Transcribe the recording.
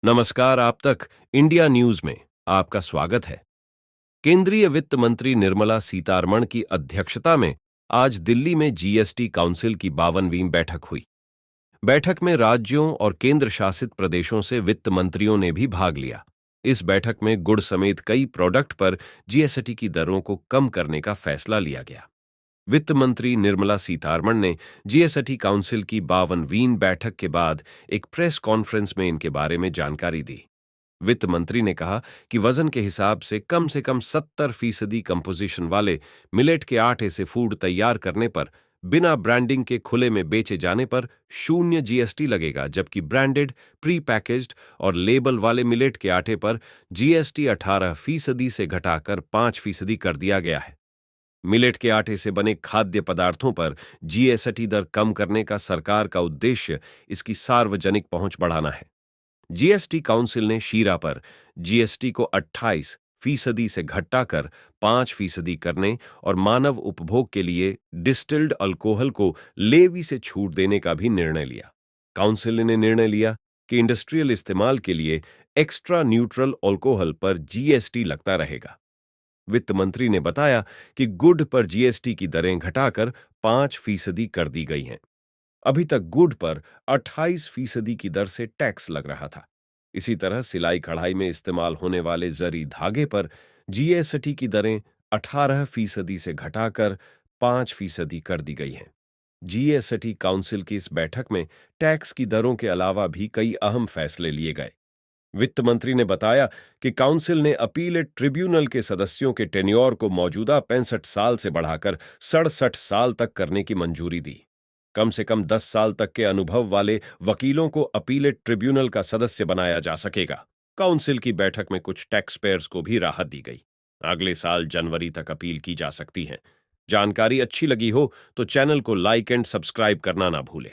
नमस्कार। आप तक इंडिया न्यूज में आपका स्वागत है। केंद्रीय वित्त मंत्री निर्मला सीतारमण की अध्यक्षता में आज दिल्ली में जीएसटी काउंसिल की 52वीं बैठक हुई। बैठक में राज्यों और केंद्र शासित प्रदेशों से वित्त मंत्रियों ने भी भाग लिया। इस बैठक में गुड़ समेत कई प्रोडक्ट पर जीएसटी की दरों को कम करने का फैसला लिया गया। वित्त मंत्री निर्मला सीतारमण ने जीएसटी काउंसिल की 52वीं बैठक के बाद एक प्रेस कॉन्फ्रेंस में इनके बारे में जानकारी दी। वित्त मंत्री ने कहा कि वजन के हिसाब से कम 70% कंपोजिशन वाले मिलेट के आटे से फूड तैयार करने पर बिना ब्रांडिंग के खुले में बेचे जाने पर 0 जीएसटी लगेगा, जबकि ब्रांडेड, प्री पैकेज्ड और लेबल वाले मिलेट के आटे पर जीएसटी 18% से घटाकर 5% कर दिया गया है। मिलेट के आटे से बने खाद्य पदार्थों पर जीएसटी दर कम करने का सरकार का उद्देश्य इसकी सार्वजनिक पहुंच बढ़ाना है। जीएसटी काउंसिल ने शीरा पर जीएसटी को 28% से घटाकर 5% करने और मानव उपभोग के लिए डिस्टिल्ड अल्कोहल को लेवी से छूट देने का भी निर्णय लिया। काउंसिल ने निर्णय लिया कि इंडस्ट्रियल इस्तेमाल के लिए एक्स्ट्रा न्यूट्रल अल्कोहल पर जीएसटी लगता रहेगा। वित्त मंत्री ने बताया कि गुड़ पर जीएसटी की दरें घटाकर 5% कर दी गई हैं। अभी तक गुड़ पर 28% की दर से टैक्स लग रहा था। इसी तरह सिलाई कढ़ाई में इस्तेमाल होने वाले जरी धागे पर जीएसटी की दरें 18% से घटाकर 5% कर दी गई हैं। जीएसटी काउंसिल की इस बैठक में टैक्स की दरों के अलावा भी कई अहम फैसले लिए गए। वित्त मंत्री ने बताया कि काउंसिल ने अपीलेट ट्रिब्यूनल के सदस्यों के टेन्योर को मौजूदा 65 साल से बढ़ाकर 67 साल तक करने की मंजूरी दी। कम से कम 10 साल तक के अनुभव वाले वकीलों को अपीलेट ट्रिब्यूनल का सदस्य बनाया जा सकेगा। काउंसिल की बैठक में कुछ टैक्स पेयर्स को भी राहत दी गई। अगले साल जनवरी तक अपील की जा सकती है। जानकारी अच्छी लगी हो तो चैनल को लाइक एंड सब्सक्राइब करना ना भूलें।